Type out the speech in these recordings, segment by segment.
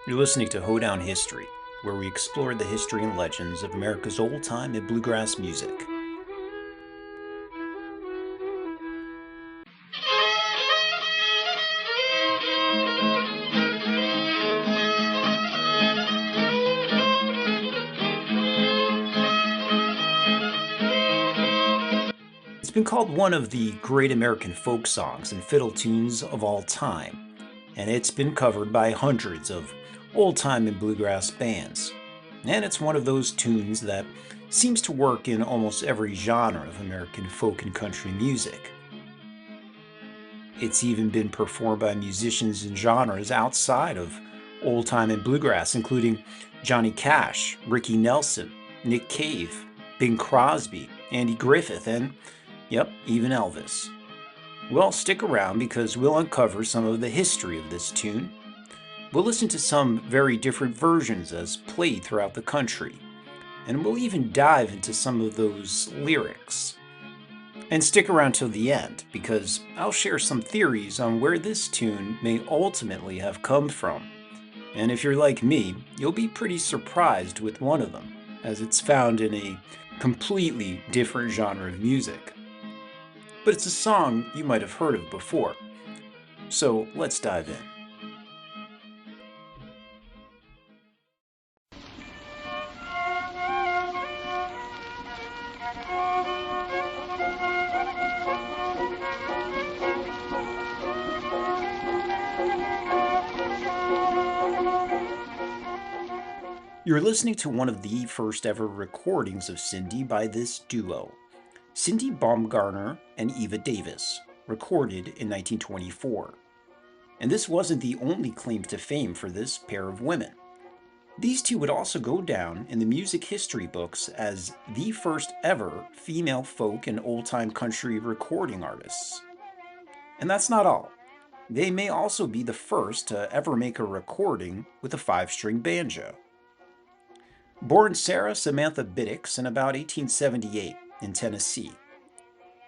You're listening to Hoedown History, where we explore the history and legends of America's old-time and bluegrass music. It's been called one of the great American folk songs and fiddle tunes of all time, and it's been covered by hundreds of old-time and bluegrass bands. And it's one of those tunes that seems to work in almost every genre of American folk and country music. It's even been performed by musicians in genres outside of old-time and bluegrass, including Johnny Cash, Ricky Nelson, Nick Cave, Bing Crosby, Andy Griffith, and yep, even Elvis. Well, stick around because we'll uncover some of the history of this tune. We'll listen to some very different versions as played throughout the country, and we'll even dive into some of those lyrics. And stick around till the end because I'll share some theories on where this tune may ultimately have come from. And if you're like me, you'll be pretty surprised with one of them, as it's found in a completely different genre of music. But it's a song you might have heard of before. So let's dive in. You're listening to one of the first ever recordings of Cindy by this duo, Samantha Bumgarner and Eva Davis, recorded in 1924. And this wasn't the only claim to fame for this pair of women. These two would also go down in the music history books as the first ever female folk and old-time country recording artists. And that's not all. They may also be the first to ever make a recording with a 5-string banjo. Born Sarah Samantha Biddix in about 1878 in Tennessee.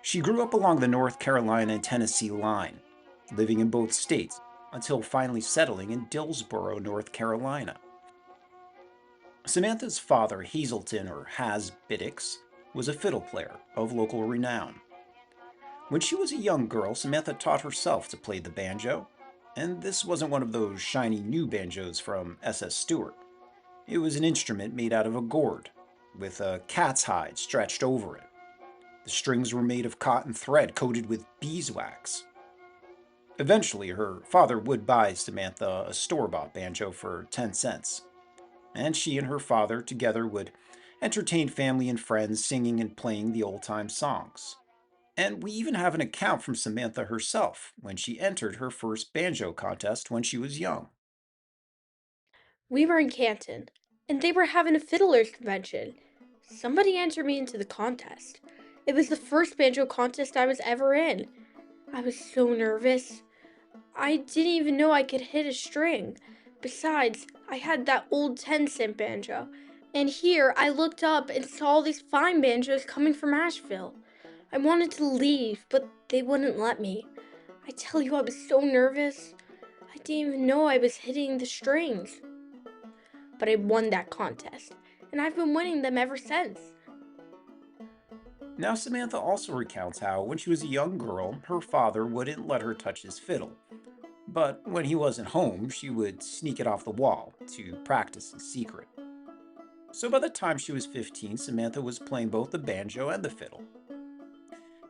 She grew up along the North Carolina and Tennessee line, living in both states until finally settling in Dillsboro, North Carolina. Samantha's father, Hazelton or Has Biddix, was a fiddle player of local renown. When she was a young girl, Samantha taught herself to play the banjo, and this wasn't one of those shiny new banjos from S.S. Stewart. It was an instrument made out of a gourd, with a cat's hide stretched over it. The strings were made of cotton thread coated with beeswax. Eventually, her father would buy Samantha a store-bought banjo for 10 cents, and she and her father together would entertain family and friends singing and playing the old-time songs. And we even have an account from Samantha herself when she entered her first banjo contest when she was young. We were in Canton, and they were having a fiddlers convention. Somebody entered me into the contest. It was the first banjo contest I was ever in. I was so nervous. I didn't even know I could hit a string. Besides, I had that old 10-cent banjo. And here I looked up and saw all these fine banjos coming from Asheville. I wanted to leave, but they wouldn't let me. I tell you, I was so nervous. I didn't even know I was hitting the strings. But I won that contest, and I've been winning them ever since. Now, Samantha also recounts how, when she was a young girl, her father wouldn't let her touch his fiddle. But when he wasn't home, she would sneak it off the wall to practice in secret. So by the time she was 15, Samantha was playing both the banjo and the fiddle.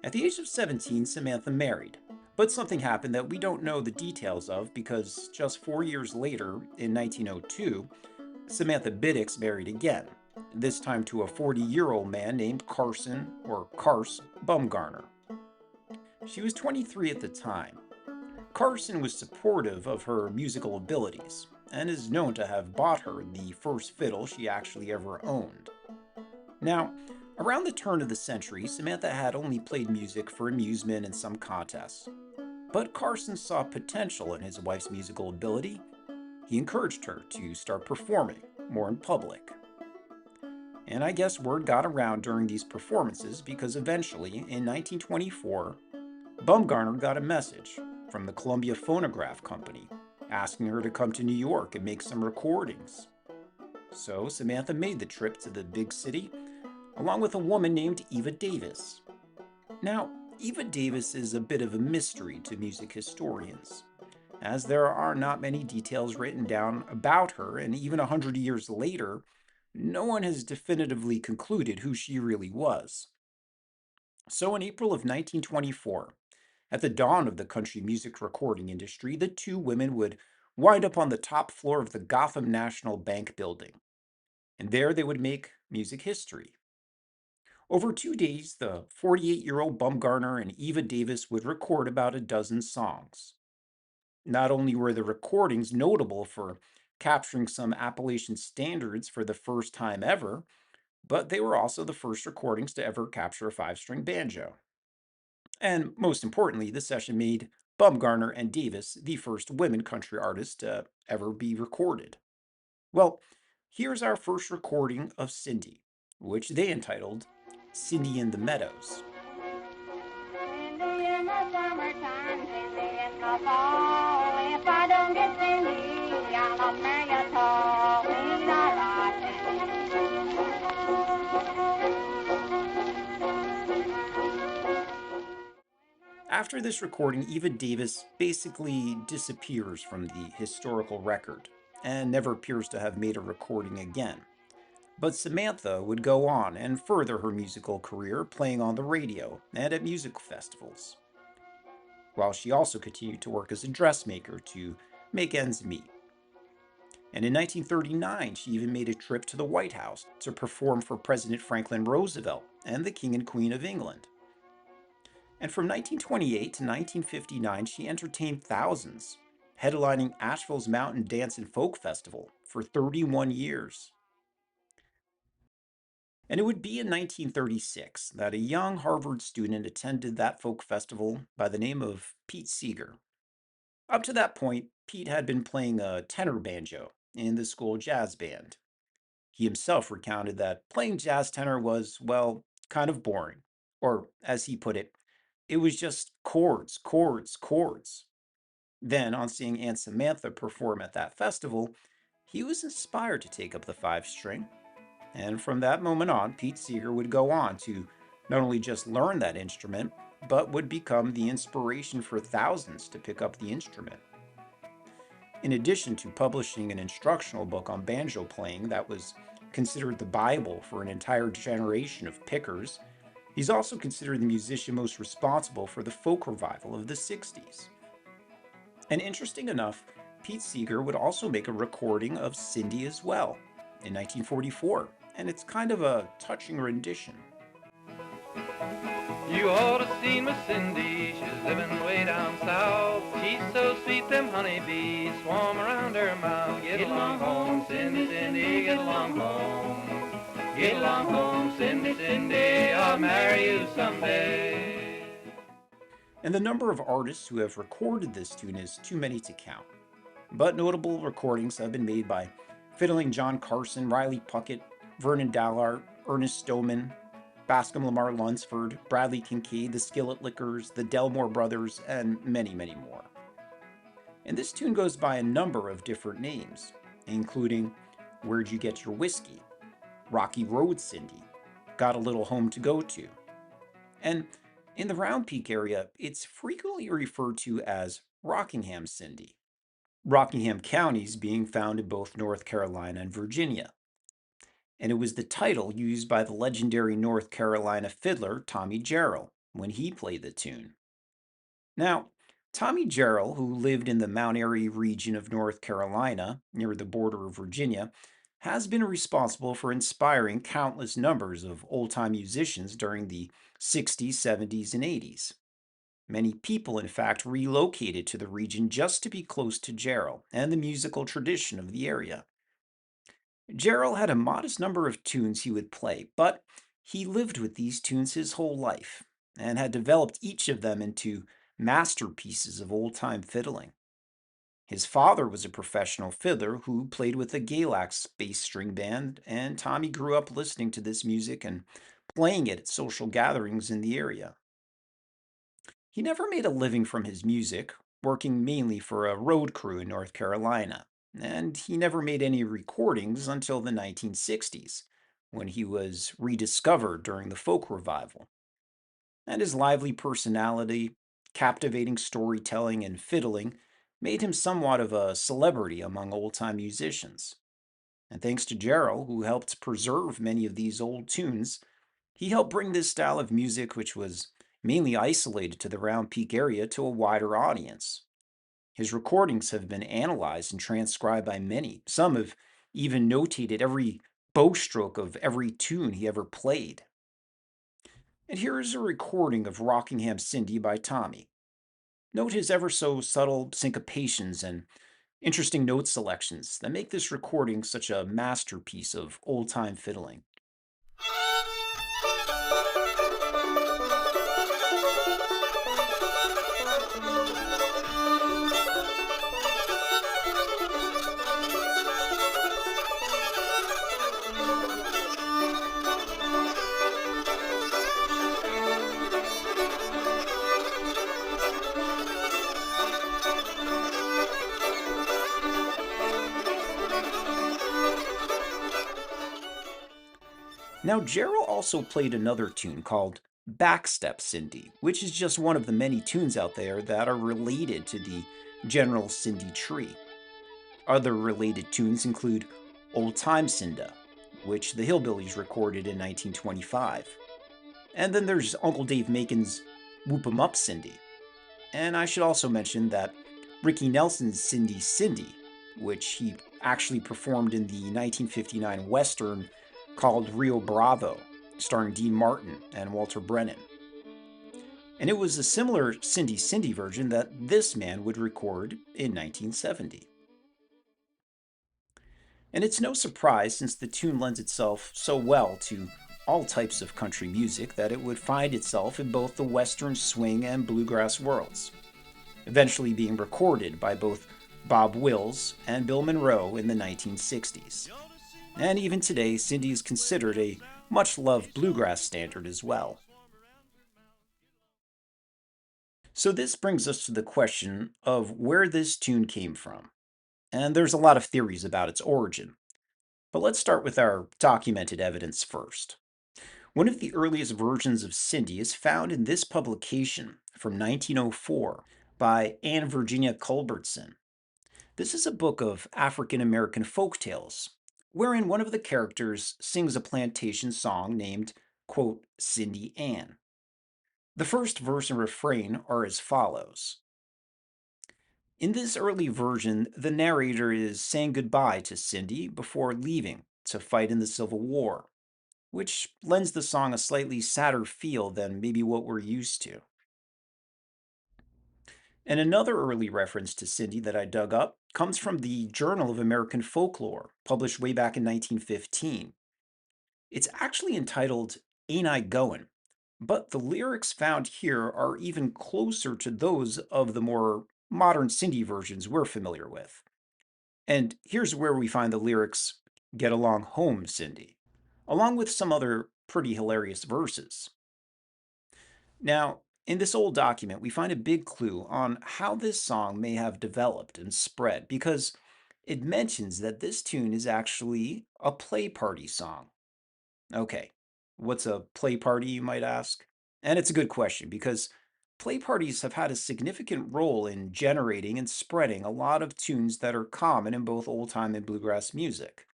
At the age of 17, Samantha married. But something happened that we don't know the details of because just 4 years later, in 1902, Samantha Biddix married again, this time to a 40-year-old man named Carson, or Carse, Bumgarner. She was 23 at the time. Carson was supportive of her musical abilities and is known to have bought her the first fiddle she actually ever owned. Now, around the turn of the century, Samantha had only played music for amusement and some contests. But Carson saw potential in his wife's musical ability. He encouraged her to start performing more in public. And I guess word got around during these performances because eventually, in 1924, Bumgarner got a message from the Columbia Phonograph Company asking her to come to New York and make some recordings. So Samantha made the trip to the big city along with a woman named Eva Davis. Now, Eva Davis is a bit of a mystery to music historians, as there are not many details written down about her, and even 100 years later, no one has definitively concluded who she really was. So, in April of 1924, at the dawn of the country music recording industry, the two women would wind up on the top floor of the Gotham National Bank building, and there they would make music history. Over 2 days, the 48-year-old Bumgarner and Eva Davis would record about a dozen songs. Not only were the recordings notable for capturing some Appalachian standards for the first time ever, but they were also the first recordings to ever capture a five-string banjo. And most importantly, the session made Bumgarner and Davis the first women country artists to ever be recorded. Well, here's our first recording of Cindy, which they entitled Cindy in the Meadows. Cindy in the summertime, Cindy in the fall. If I don't get Cindy, I'll not marry at all. Ain't I right, After this recording, Eva Davis basically disappears from the historical record and never appears to have made a recording again. But Samantha would go on and further her musical career playing on the radio and at music festivals, while she also continued to work as a dressmaker to make ends meet. And in 1939, she even made a trip to the White House to perform for President Franklin Roosevelt and the King and Queen of England. And from 1928 to 1959, she entertained thousands, headlining Asheville's Mountain Dance and Folk Festival for 31 years. And it would be in 1936 that a young Harvard student attended that folk festival by the name of Pete Seeger. Up to that point, Pete had been playing a tenor banjo in the school jazz band. He himself recounted that playing jazz tenor was, well, kind of boring. Or, as he put it was just chords, chords, chords. Then, on seeing Aunt Samantha perform at that festival, he was inspired to take up the five string. And from that moment on, Pete Seeger would go on to not only just learn that instrument, but would become the inspiration for thousands to pick up the instrument. In addition to publishing an instructional book on banjo playing that was considered the Bible for an entire generation of pickers, he's also considered the musician most responsible for the folk revival of the 60s. And interesting enough, Pete Seeger would also make a recording of Cindy as well in 1944, and it's kind of a touching rendition. You ought to seen Miss Cindy, she's living way down south. She's so sweet, them honeybees swarm around her mouth. Get along home, Cindy, Cindy, get along home. Get along home, Cindy, Cindy, I'll marry you someday. And the number of artists who have recorded this tune is too many to count. But notable recordings have been made by fiddling John Carson, Riley Puckett, Vernon Dallard, Ernest Stoneman, Bascom Lamar Lunsford, Bradley Kincaid, the Skillet Lickers, the Delmore Brothers, and many, many more. And this tune goes by a number of different names, including Where'd You Get Your Whiskey, Rocky Road Cindy, Got a Little Home to Go To. And in the Round Peak area, it's frequently referred to as Rockingham Cindy, Rockingham counties being found in both North Carolina and Virginia. And it was the title used by the legendary North Carolina fiddler Tommy Jarrell when he played the tune. Now, Tommy Jarrell, who lived in the Mount Airy region of North Carolina, near the border of Virginia, has been responsible for inspiring countless numbers of old time musicians during the 60s, 70s, and 80s. Many people, in fact, relocated to the region just to be close to Jarrell and the musical tradition of the area. Jarrell had a modest number of tunes he would play, but he lived with these tunes his whole life and had developed each of them into masterpieces of old time fiddling. His father was a professional fiddler who played with the Galax bass string band, and Tommy grew up listening to this music and playing it at social gatherings in the area. He never made a living from his music working mainly for a road crew in North Carolina, and he never made any recordings until the 1960s, when he was rediscovered during the folk revival. And his lively personality, captivating storytelling, and fiddling made him somewhat of a celebrity among old time musicians. And thanks to Jarrell, who helped preserve many of these old tunes, he helped bring this style of music, which was mainly isolated to the Round Peak area, to a wider audience. His recordings have been analyzed and transcribed by many. Some have even notated every bow stroke of every tune he ever played. And here is a recording of Rockingham Cindy by Tommy. Note his ever so subtle syncopations and interesting note selections that make this recording such a masterpiece of old time fiddling. Now, Jarrell also played another tune called Backstep Cindy, which is just one of the many tunes out there that are related to the general Cindy tree. Other related tunes include Old Time Cinda, which the Hillbillies recorded in 1925. And then there's Uncle Dave Macon's Whoop 'em Up Cindy. And I should also mention that Ricky Nelson's Cindy Cindy, which he actually performed in the 1959 Western called Rio Bravo, starring Dean Martin and Walter Brennan. And it was a similar Cindy Cindy version that this man would record in 1970. And it's no surprise, since the tune lends itself so well to all types of country music, that it would find itself in both the Western swing and bluegrass worlds, eventually being recorded by both Bob Wills and Bill Monroe in the 1960s. And even today, Cindy is considered a much loved bluegrass standard as well. So, this brings us to the question of where this tune came from. And there's a lot of theories about its origin. But let's start with our documented evidence first. One of the earliest versions of Cindy is found in this publication from 1904 by Anne Virginia Culbertson. This is a book of African American folk tales, wherein one of the characters sings a plantation song named, quote, Cindy Ann. The first verse and refrain are as follows. In this early version, the narrator is saying goodbye to Cindy before leaving to fight in the Civil War, which lends the song a slightly sadder feel than maybe what we're used to. And another early reference to Cindy that I dug up comes from the Journal of American Folklore, published way back in 1915. It's actually entitled Ain't I Goin', but the lyrics found here are even closer to those of the more modern Cindy versions we're familiar with. And here's where we find the lyrics Get Along Home, Cindy, along with some other pretty hilarious verses. Now, in this old document, we find a big clue on how this song may have developed and spread because it mentions that this tune is actually a play party song. Okay, what's a play party, you might ask? And it's a good question because play parties have had a significant role in generating and spreading a lot of tunes that are common in both old time and bluegrass music.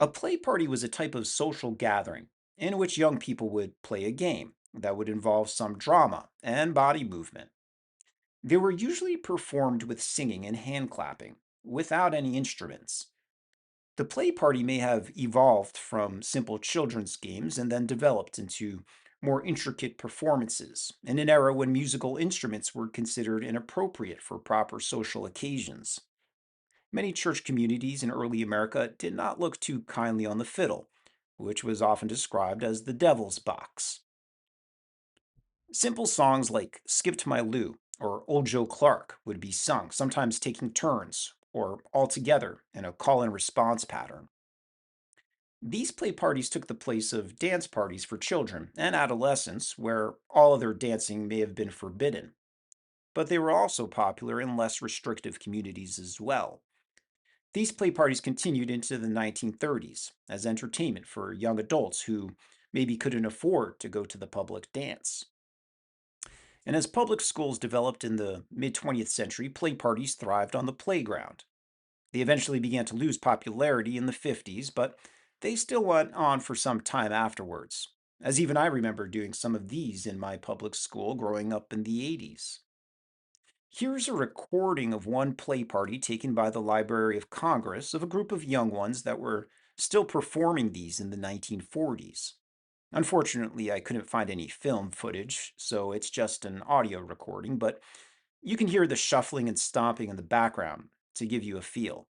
A play party was a type of social gathering in which young people would play a game that would involve some drama and body movement. They were usually performed with singing and hand clapping, without any instruments. The play party may have evolved from simple children's games and then developed into more intricate performances in an era when musical instruments were considered inappropriate for proper social occasions. Many church communities in early America did not look too kindly on the fiddle, which was often described as the devil's box. Simple songs like Skip to My Lou or Old Joe Clark would be sung, sometimes taking turns or all together in a call and response pattern. These play parties took the place of dance parties for children and adolescents, where all other dancing may have been forbidden. but they were also popular in less restrictive communities as well. These play parties continued into the 1930s as entertainment for young adults who maybe couldn't afford to go to the public dance. And as public schools developed in the mid 20th century, play parties thrived on the playground. They eventually began to lose popularity in the 50s, but they still went on for some time afterwards, as even I remember doing some of these in my public school growing up in the 80s. Here's a recording of one play party taken by the Library of Congress of a group of young ones that were still performing these in the 1940s. Unfortunately, I couldn't find any film footage, so it's just an audio recording, but you can hear the shuffling and stomping in the background to give you a feel.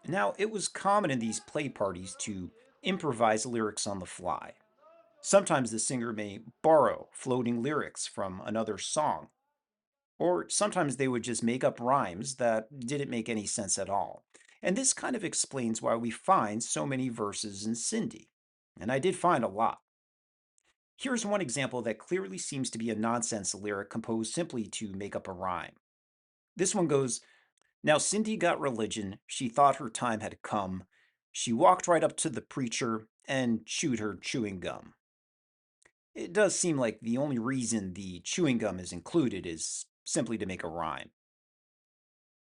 Now, it was common in these play parties to improvise lyrics on the fly. Sometimes the singer may borrow floating lyrics from another song, or sometimes they would just make up rhymes that didn't make any sense at all. And this kind of explains why we find so many verses in Cindy. And I did find a lot. Here's one example that clearly seems to be a nonsense lyric composed simply to make up a rhyme. This one goes, "Now Cindy got religion, she thought her time had come. She walked right up to the preacher and chewed her chewing gum." It does seem like the only reason the chewing gum is included is simply to make a rhyme.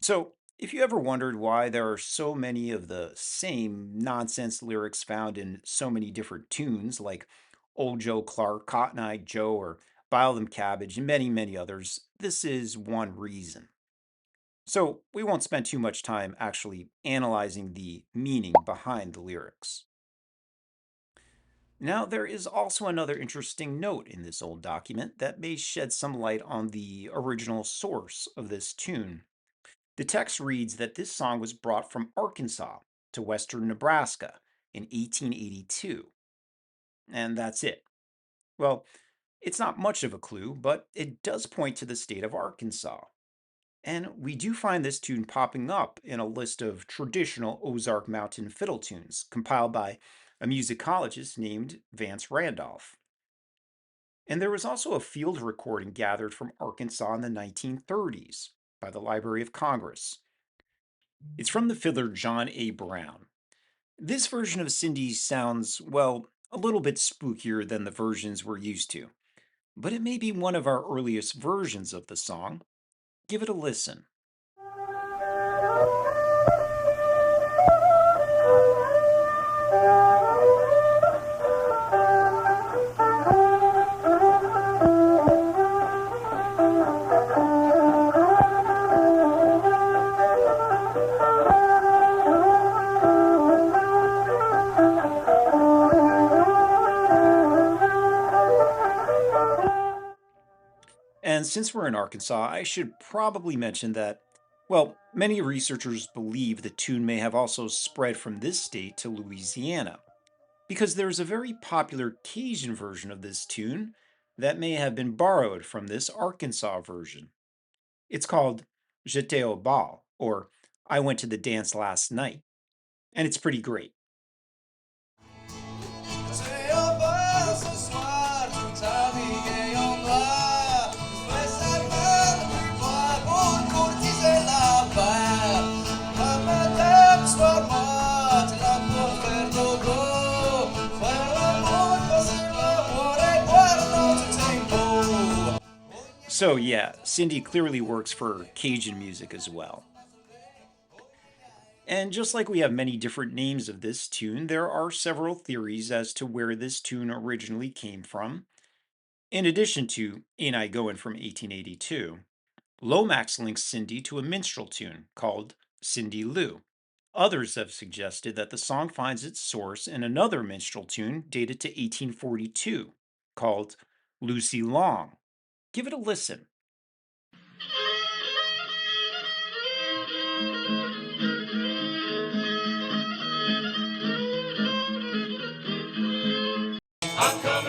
So, if you ever wondered why there are so many of the same nonsense lyrics found in so many different tunes, like Old Joe Clark, Cotton Eye Joe, or Bile Them Cabbage, and many, many others, this is one reason. So, we won't spend too much time actually analyzing the meaning behind the lyrics. Now, there is also another interesting note in this old document that may shed some light on the original source of this tune. The text reads that this song was brought from Arkansas to western Nebraska in 1882. And that's it. Well, it's not much of a clue, but it does point to the state of Arkansas. And we do find this tune popping up in a list of traditional Ozark Mountain fiddle tunes compiled by a musicologist named Vance Randolph. And there was also a field recording gathered from Arkansas in the 1930s by the Library of Congress. It's from the fiddler John A. Brown. This version of Cindy sounds, well, a little bit spookier than the versions we're used to, but it may be one of our earliest versions of the song. Give it a listen. And since we're in Arkansas, I should probably mention that, well, many researchers believe the tune may have also spread from this state to Louisiana, because there's a very popular Cajun version of this tune that may have been borrowed from this Arkansas version. It's called J'étais au bal, or I went to the dance last night, and it's pretty great. So, yeah, Cindy clearly works for Cajun music as well. And just like we have many different names of this tune, there are several theories as to where this tune originally came from. In addition to Ain't I Goin' from 1882, Lomax links Cindy to a minstrel tune called Cindy Lou. Others have suggested that the song finds its source in another minstrel tune dated to 1842 called Lucy Long. Give it a listen. I'm coming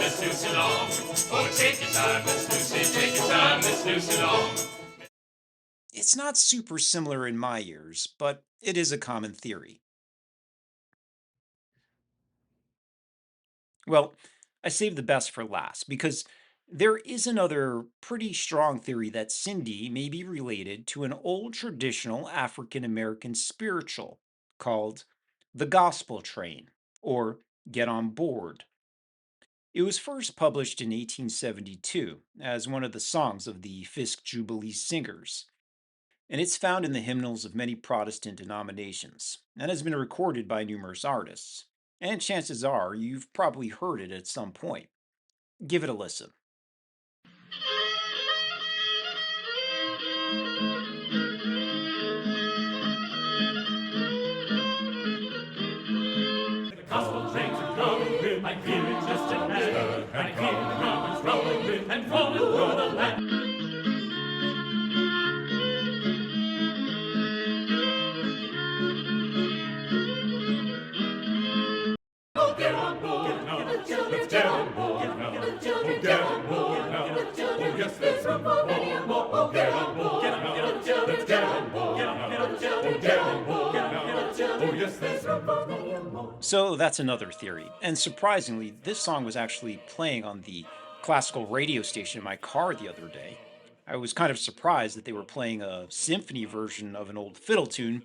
let's snooze along. Oh, take your time, let's snooze it, take your time, let's snooze along. It's not super similar in my ears, but it is a common theory. Well, I saved the best for last because there is another pretty strong theory that Cindy may be related to an old traditional African American spiritual called the Gospel Train or Get on Board. It was first published in 1872 as one of the songs of the Fisk Jubilee Singers, and it's found in the hymnals of many Protestant denominations and has been recorded by numerous artists. And chances are you've probably heard it at some point. Give it a listen. The gospel trains are coming, I feel it just ahead. I feel the rivers rolling and rolling through the land. Oh, get on board now. Let's get on board now. Oh, get on board now. Oh, yes, there's room for many more. Oh, get on board now. Let's get on board now. Oh, get on board now. Oh, yes, there's room for many more. So that's another theory. And surprisingly, this song was actually playing on the classical radio station in my car the other day. I was kind of surprised that they were playing a symphony version of an old fiddle tune,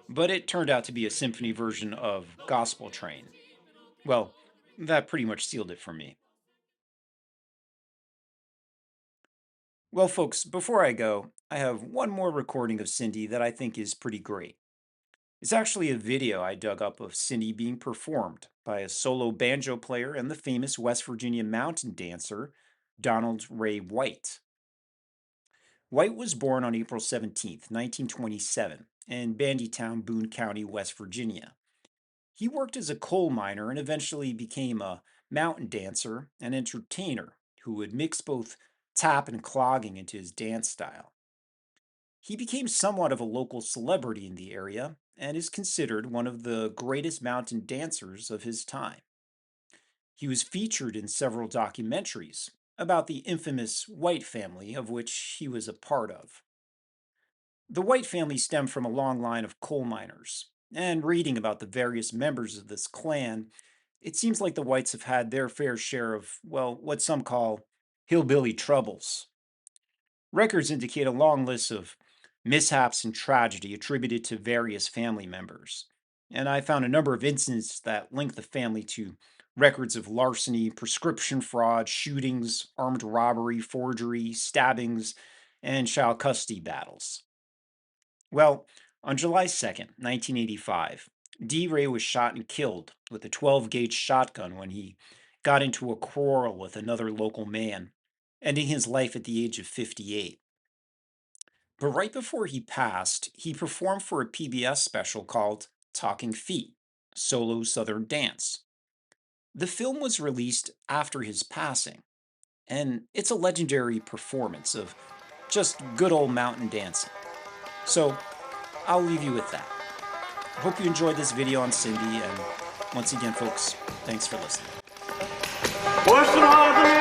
but it turned out to be a symphony version of Gospel Train. Well, that pretty much sealed it for me. Well, folks, before I go, I have one more recording of Cindy that I think is pretty great. It's actually a video I dug up of Cindy being performed by a solo banjo player and the famous West Virginia mountain dancer, Donald Ray White. White was born on April 17th, 1927, in Bandytown, Boone County, West Virginia. He worked as a coal miner and eventually became a mountain dancer and entertainer who would mix both tap and clogging into his dance style. He became somewhat of a local celebrity in the area and is considered one of the greatest mountain dancers of his time. He was featured in several documentaries about the infamous White family of which he was a part of. The White family stemmed from a long line of coal miners, and reading about the various members of this clan, it seems like the Whites have had their fair share of, well, what some call hillbilly troubles. Records indicate a long list of mishaps and tragedy attributed to various family members, and I found a number of incidents that link the family to records of larceny, prescription fraud, shootings, armed robbery, forgery, stabbings, and child custody battles. Well, on July 2nd, 1985, D. Ray was shot and killed with a 12-gauge shotgun when he got into a quarrel with another local man, ending his life at the age of 58. But right before he passed, he performed for a PBS special called Talking Feet, Solo Southern Dance. The film was released after his passing, and it's a legendary performance of just good old mountain dancing. So, I'll leave you with that. I hope you enjoyed this video on Cindy, and once again, folks, thanks for listening. Worse than all the